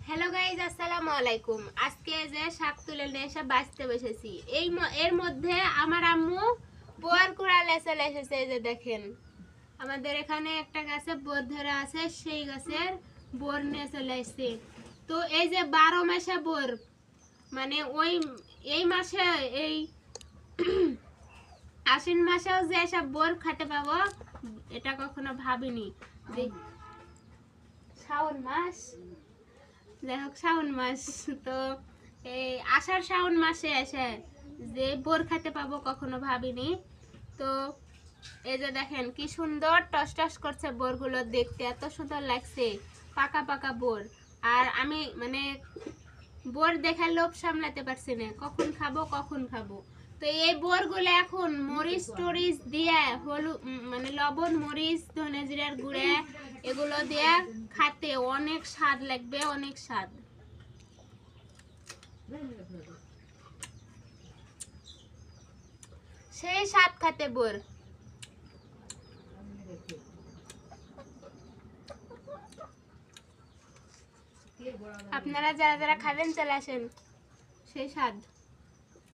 Hello guys, আসসালামু আলাইকুম। আজকে যে শাক তুলে নিয়ে এসে বাঁচতে বসেছি, এর মধ্যে আমার আম্মু বোয়ার কুড়া লেচে এসেছে। এই যে দেখেন, আমাদের এখানে একটা গাছে বোর ধরে আছে, সেই গাছের বোর নিয়ে চলে এসেছে। তো এই যে 12 মাসে বোর, মানে এই মাসে এই আশ্বিন মাসেও যে এসব বোর খেতে পাবো, এটা কখনো ভাবিনি। যে শ্রাবণ মাস, যাই হোক শ্রাবণ মাস, তো এই আষাঢ় শ্রাবণ মাসে এসে যে বোর খেতে পাবো কখনো ভাবিনি। তো এই যে দেখেন কি সুন্দর টস টস করছে বোরগুলো, দেখতে এত সুন্দর লাগছে, পাকা পাকা বোর। আর আমি মানে বোর দেখার লোভ সামলাতে পারছি না, কখন খাবো। তো এই বোরগুলো এখন মরিচ টরিচ দিয়ে মানে লবণ মরিচ ধনে জিরার গুঁড়ে এগুলো দিয়ে খেতে অনেক স্বাদ লাগবে, অনেক স্বাদ। সেই স্বাদ খেতে বোর। আপনারা যারা যারা খাবেন চলে আসেন, সেই স্বাদ।